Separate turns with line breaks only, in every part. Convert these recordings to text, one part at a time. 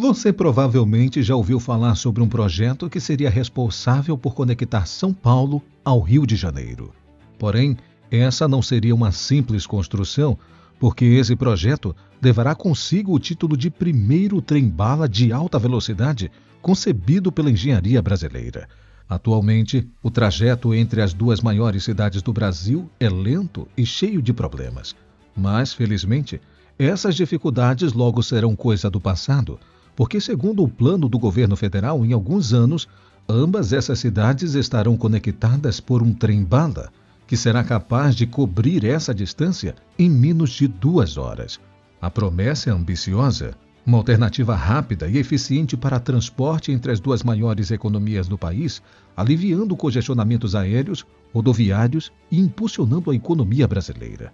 Você provavelmente já ouviu falar sobre um projeto que seria responsável por conectar São Paulo ao Rio de Janeiro. Porém, essa não seria uma simples construção, porque esse projeto levará consigo o título de primeiro trem-bala de alta velocidade concebido pela engenharia brasileira. Atualmente, o trajeto entre as duas maiores cidades do Brasil é lento e cheio de problemas. Mas, felizmente, essas dificuldades logo serão coisa do passado, porque, segundo o plano do governo federal, em alguns anos, ambas essas cidades estarão conectadas por um trem-bala, que será capaz de cobrir essa distância em menos de 2 horas. A promessa é ambiciosa, uma alternativa rápida e eficiente para transporte entre as duas maiores economias do país, aliviando congestionamentos aéreos, rodoviários e impulsionando a economia brasileira.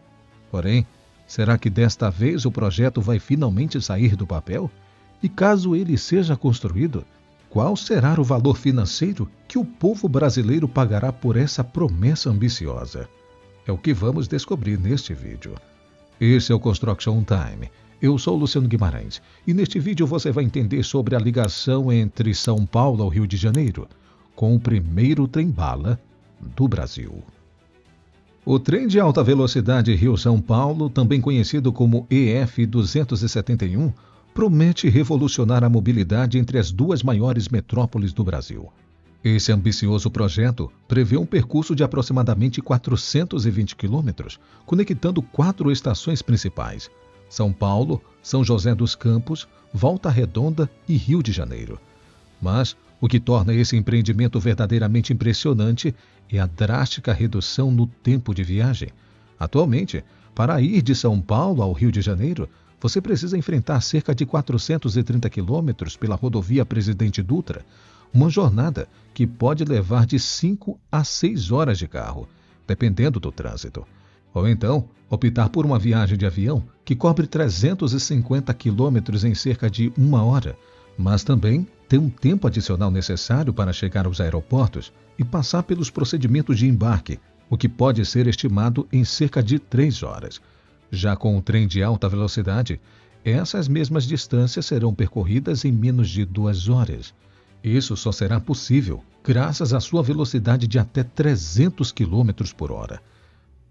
Porém, será que desta vez o projeto vai finalmente sair do papel? E caso ele seja construído, qual será o valor financeiro que o povo brasileiro pagará por essa promessa ambiciosa? É o que vamos descobrir neste vídeo. Esse é o Construction Time. Eu sou Luciano Guimarães e neste vídeo você vai entender sobre a ligação entre São Paulo ao Rio de Janeiro com o primeiro trem-bala do Brasil. O trem de alta velocidade Rio-São Paulo, também conhecido como EF-271, promete revolucionar a mobilidade entre as duas maiores metrópoles do Brasil. Esse ambicioso projeto prevê um percurso de aproximadamente 420 quilômetros, conectando 4 estações principais: São Paulo, São José dos Campos, Volta Redonda e Rio de Janeiro. Mas o que torna esse empreendimento verdadeiramente impressionante é a drástica redução no tempo de viagem. Atualmente, para ir de São Paulo ao Rio de Janeiro, você precisa enfrentar cerca de 430 quilômetros pela rodovia Presidente Dutra, uma jornada que pode levar de 5 a 6 horas de carro, dependendo do trânsito. Ou então, optar por uma viagem de avião que cobre 350 quilômetros em cerca de 1 hora, mas também tem um tempo adicional necessário para chegar aos aeroportos e passar pelos procedimentos de embarque, o que pode ser estimado em cerca de 3 horas. Já com o trem de alta velocidade, essas mesmas distâncias serão percorridas em menos de 2 horas. Isso só será possível graças à sua velocidade de até 300 km por hora.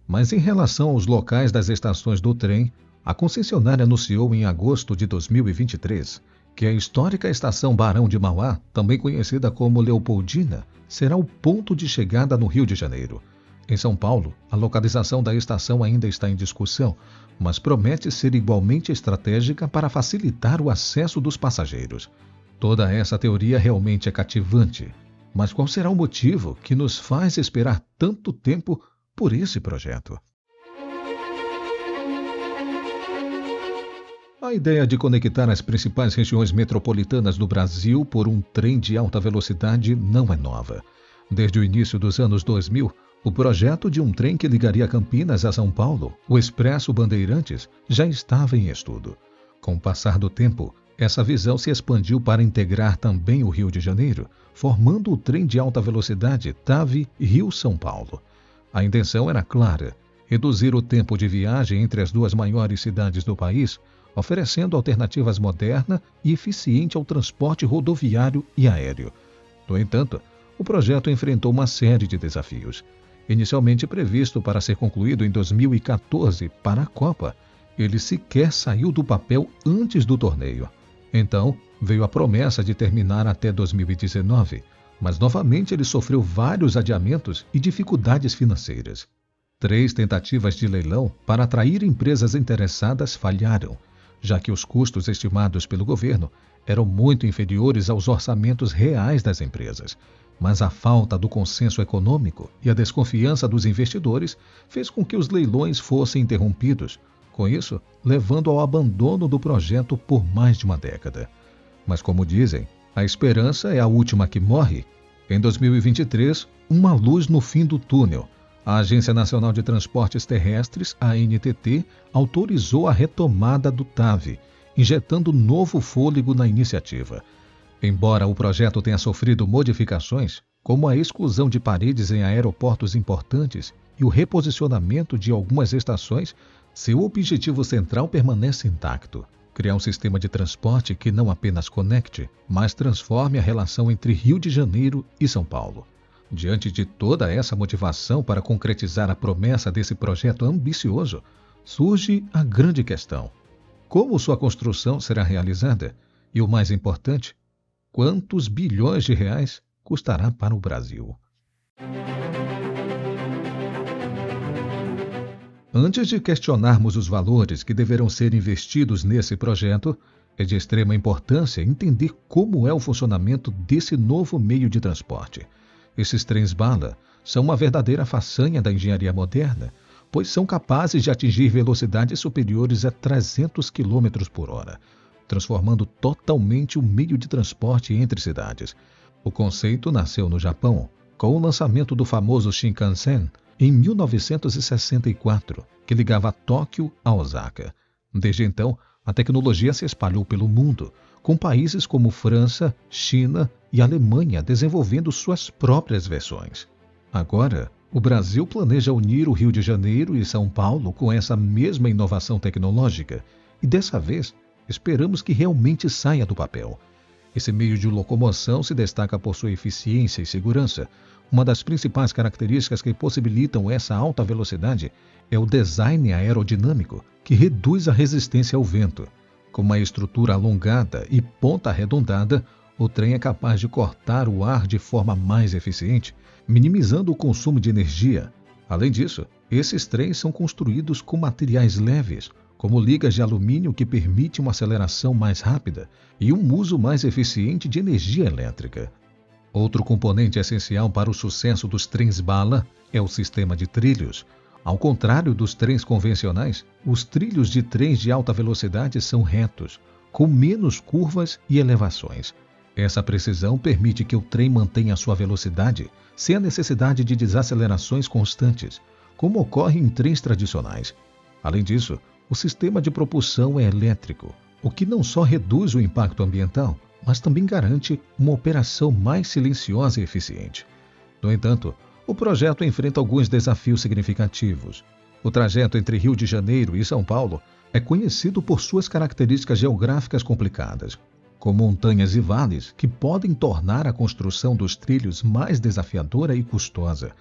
Mas em relação aos locais das estações do trem, a concessionária anunciou em agosto de 2023 que a histórica estação Barão de Mauá, também conhecida como Leopoldina, será o ponto de chegada no Rio de Janeiro. Em São Paulo, a localização da estação ainda está em discussão, mas promete ser igualmente estratégica para facilitar o acesso dos passageiros. Toda essa teoria realmente é cativante. Mas qual será o motivo que nos faz esperar tanto tempo por esse projeto? A ideia de conectar as principais regiões metropolitanas do Brasil por um trem de alta velocidade não é nova. Desde o início dos anos 2000, o projeto de um trem que ligaria Campinas a São Paulo, o Expresso Bandeirantes, já estava em estudo. Com o passar do tempo, essa visão se expandiu para integrar também o Rio de Janeiro, formando o trem de alta velocidade TAV Rio-São Paulo. A intenção era clara: reduzir o tempo de viagem entre as duas maiores cidades do país, oferecendo alternativas modernas e eficientes ao transporte rodoviário e aéreo. No entanto, o projeto enfrentou uma série de desafios. Inicialmente previsto para ser concluído em 2014 para a Copa, ele sequer saiu do papel antes do torneio. Então, veio a promessa de terminar até 2019, mas novamente ele sofreu vários adiamentos e dificuldades financeiras. 3 tentativas de leilão para atrair empresas interessadas falharam, já que os custos estimados pelo governo eram muito inferiores aos orçamentos reais das empresas. Mas a falta do consenso econômico e a desconfiança dos investidores fez com que os leilões fossem interrompidos, com isso levando ao abandono do projeto por mais de uma década. Mas como dizem, a esperança é a última que morre. Em 2023, uma luz no fim do túnel. A Agência Nacional de Transportes Terrestres, ANTT, autorizou a retomada do TAV, injetando novo fôlego na iniciativa. Embora o projeto tenha sofrido modificações, como a exclusão de paredes em aeroportos importantes e o reposicionamento de algumas estações, seu objetivo central permanece intacto: Criar um sistema de transporte que não apenas conecte, mas transforme a relação entre Rio de Janeiro e São Paulo. Diante de toda essa motivação para concretizar a promessa desse projeto ambicioso, surge a grande questão: como sua construção será realizada? E o mais importante, quantos bilhões de reais custará para o Brasil? Antes de questionarmos os valores que deverão ser investidos nesse projeto, é de extrema importância entender como é o funcionamento desse novo meio de transporte. Esses trens-bala são uma verdadeira façanha da engenharia moderna, pois são capazes de atingir velocidades superiores a 300 km por hora, transformando totalmente o meio de transporte entre cidades. O conceito nasceu no Japão, com o lançamento do famoso Shinkansen, em 1964, que ligava Tóquio a Osaka. Desde então, a tecnologia se espalhou pelo mundo, com países como França, China e Alemanha desenvolvendo suas próprias versões. Agora, o Brasil planeja unir o Rio de Janeiro e São Paulo com essa mesma inovação tecnológica e, dessa vez, esperamos que realmente saia do papel. Esse meio de locomoção se destaca por sua eficiência e segurança. Uma das principais características que possibilitam essa alta velocidade é o design aerodinâmico, que reduz a resistência ao vento. Com uma estrutura alongada e ponta arredondada, o trem é capaz de cortar o ar de forma mais eficiente, minimizando o consumo de energia. Além disso, esses trens são construídos com materiais leves, como ligas de alumínio que permitem uma aceleração mais rápida e um uso mais eficiente de energia elétrica. Outro componente essencial para o sucesso dos trens-bala é o sistema de trilhos. Ao contrário dos trens convencionais, os trilhos de trens de alta velocidade são retos, com menos curvas e elevações. Essa precisão permite que o trem mantenha sua velocidade sem a necessidade de desacelerações constantes, como ocorre em trens tradicionais. Além disso, o sistema de propulsão é elétrico, o que não só reduz o impacto ambiental, mas também garante uma operação mais silenciosa e eficiente. No entanto, o projeto enfrenta alguns desafios significativos. O trajeto entre Rio de Janeiro e São Paulo é conhecido por suas características geográficas complicadas, com montanhas e vales que podem tornar a construção dos trilhos mais desafiadora e custosa.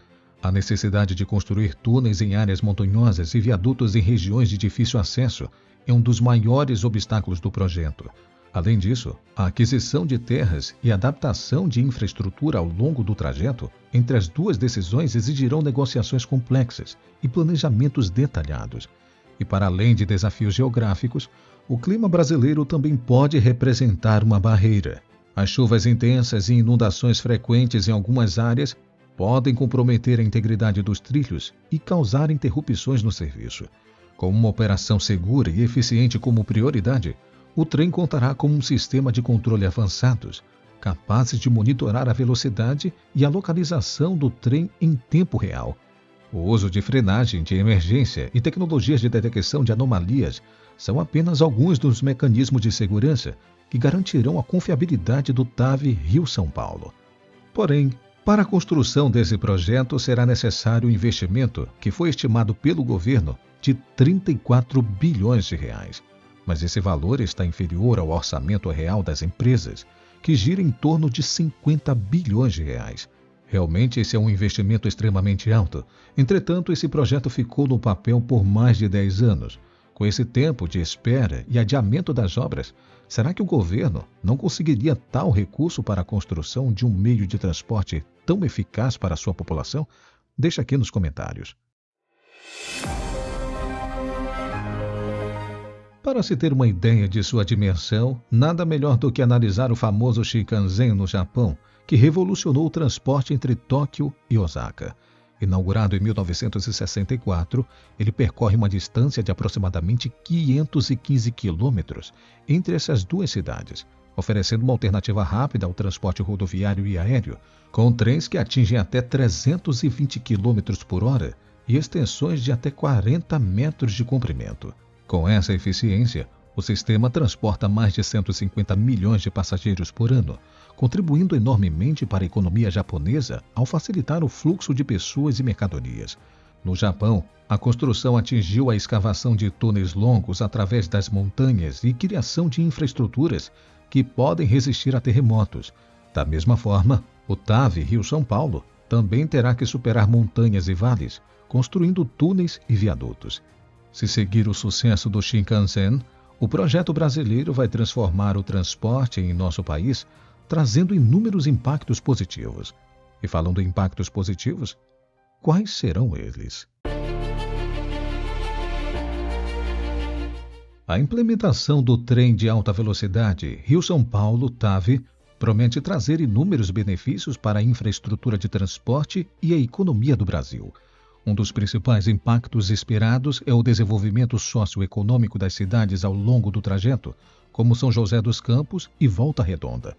A necessidade de construir túneis em áreas montanhosas e viadutos em regiões de difícil acesso é um dos maiores obstáculos do projeto. Além disso, a aquisição de terras e adaptação de infraestrutura ao longo do trajeto entre as duas decisões exigirão negociações complexas e planejamentos detalhados. E para além de desafios geográficos, o clima brasileiro também pode representar uma barreira. As chuvas intensas e inundações frequentes em algumas áreas podem comprometer a integridade dos trilhos e causar interrupções no serviço. Com uma operação segura e eficiente como prioridade, o trem contará com um sistema de controle avançados, capazes de monitorar a velocidade e a localização do trem em tempo real. O uso de frenagem de emergência e tecnologias de detecção de anomalias são apenas alguns dos mecanismos de segurança que garantirão a confiabilidade do TAV Rio-São Paulo. Porém, para a construção desse projeto será necessário um investimento que foi estimado pelo governo de 34 bilhões de reais. Mas esse valor está inferior ao orçamento real das empresas, que gira em torno de 50 bilhões de reais. Realmente esse é um investimento extremamente alto. Entretanto, esse projeto ficou no papel por mais de 10 anos. Com esse tempo de espera e adiamento das obras, será que o governo não conseguiria tal recurso para a construção de um meio de transporte tão eficaz para a sua população? Deixa aqui nos comentários. Para se ter uma ideia de sua dimensão, nada melhor do que analisar o famoso Shinkansen no Japão, que revolucionou o transporte entre Tóquio e Osaka. Inaugurado em 1964, ele percorre uma distância de aproximadamente 515 quilômetros entre essas duas cidades, oferecendo uma alternativa rápida ao transporte rodoviário e aéreo, com trens que atingem até 320 km por hora e extensões de até 40 metros de comprimento. Com essa eficiência, o sistema transporta mais de 150 milhões de passageiros por ano, contribuindo enormemente para a economia japonesa ao facilitar o fluxo de pessoas e mercadorias. No Japão, a construção atingiu a escavação de túneis longos através das montanhas e criação de infraestruturas que podem resistir a terremotos. Da mesma forma, o TAV Rio-São Paulo também terá que superar montanhas e vales, construindo túneis e viadutos. Se seguir o sucesso do Shinkansen, o projeto brasileiro vai transformar o transporte em nosso país, trazendo inúmeros impactos positivos. E falando em impactos positivos, quais serão eles? A implementação do trem de alta velocidade Rio-São Paulo, TAV, promete trazer inúmeros benefícios para a infraestrutura de transporte e a economia do Brasil. Um dos principais impactos esperados é o desenvolvimento socioeconômico das cidades ao longo do trajeto, como São José dos Campos e Volta Redonda.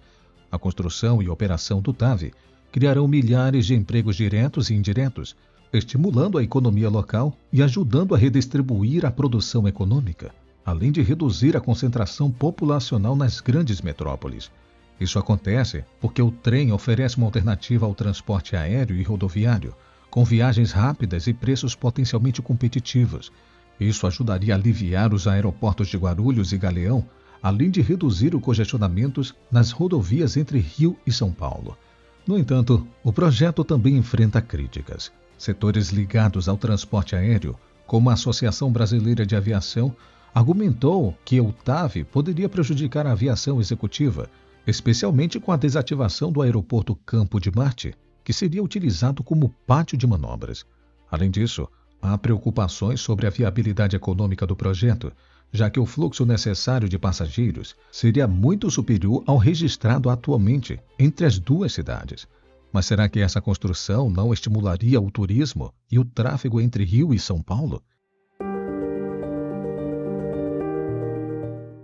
A construção e operação do TAV criarão milhares de empregos diretos e indiretos, estimulando a economia local e ajudando a redistribuir a produção econômica, além de reduzir a concentração populacional nas grandes metrópoles. Isso acontece porque o trem oferece uma alternativa ao transporte aéreo e rodoviário, com viagens rápidas e preços potencialmente competitivos. Isso ajudaria a aliviar os aeroportos de Guarulhos e Galeão, além de reduzir o congestionamento nas rodovias entre Rio e São Paulo. No entanto, o projeto também enfrenta críticas. Setores ligados ao transporte aéreo, como a Associação Brasileira de Aviação, argumentou que o TAV poderia prejudicar a aviação executiva, especialmente com a desativação do aeroporto Campo de Marte, que seria utilizado como pátio de manobras. Além disso, há preocupações sobre a viabilidade econômica do projeto, já que o fluxo necessário de passageiros seria muito superior ao registrado atualmente entre as duas cidades. Mas será que essa construção não estimularia o turismo e o tráfego entre Rio e São Paulo?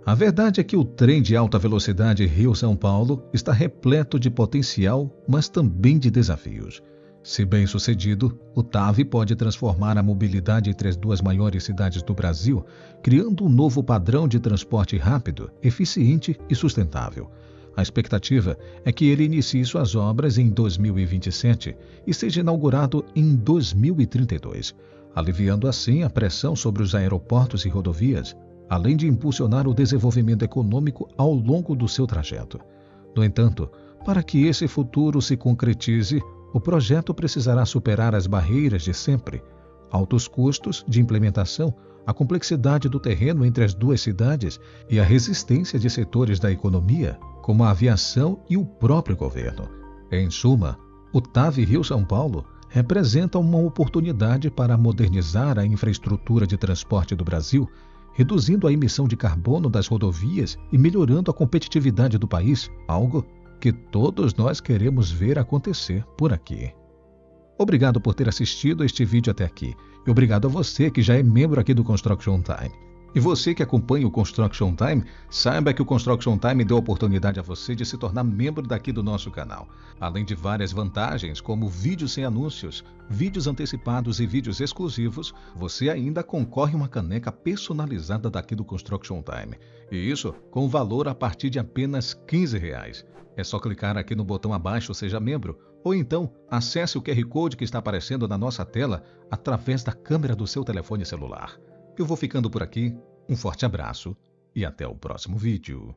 A verdade é que o trem de alta velocidade Rio-São Paulo está repleto de potencial, mas também de desafios. Se bem sucedido, o TAV pode transformar a mobilidade entre as duas maiores cidades do Brasil, criando um novo padrão de transporte rápido, eficiente e sustentável. A expectativa é que ele inicie suas obras em 2027 e seja inaugurado em 2032, aliviando assim a pressão sobre os aeroportos e rodovias, além de impulsionar o desenvolvimento econômico ao longo do seu trajeto. No entanto, para que esse futuro se concretize, o projeto precisará superar as barreiras de sempre: altos custos de implementação, a complexidade do terreno entre as duas cidades e a resistência de setores da economia, como a aviação e o próprio governo. Em suma, o TAV Rio-São Paulo representa uma oportunidade para modernizar a infraestrutura de transporte do Brasil, reduzindo a emissão de carbono das rodovias e melhorando a competitividade do país, algo que todos nós queremos ver acontecer por aqui. Obrigado por ter assistido este vídeo até aqui e obrigado a você que já é membro aqui do Construction Time. E você que acompanha o Construction Time, saiba que o Construction Time deu a oportunidade a você de se tornar membro daqui do nosso canal. Além de várias vantagens, como vídeos sem anúncios, vídeos antecipados e vídeos exclusivos, você ainda concorre a uma caneca personalizada daqui do Construction Time. E isso com valor a partir de apenas R$15. É só clicar aqui no botão abaixo, seja membro, ou então acesse o QR Code que está aparecendo na nossa tela através da câmera do seu telefone celular. Eu vou ficando por aqui, um forte abraço e até o próximo vídeo.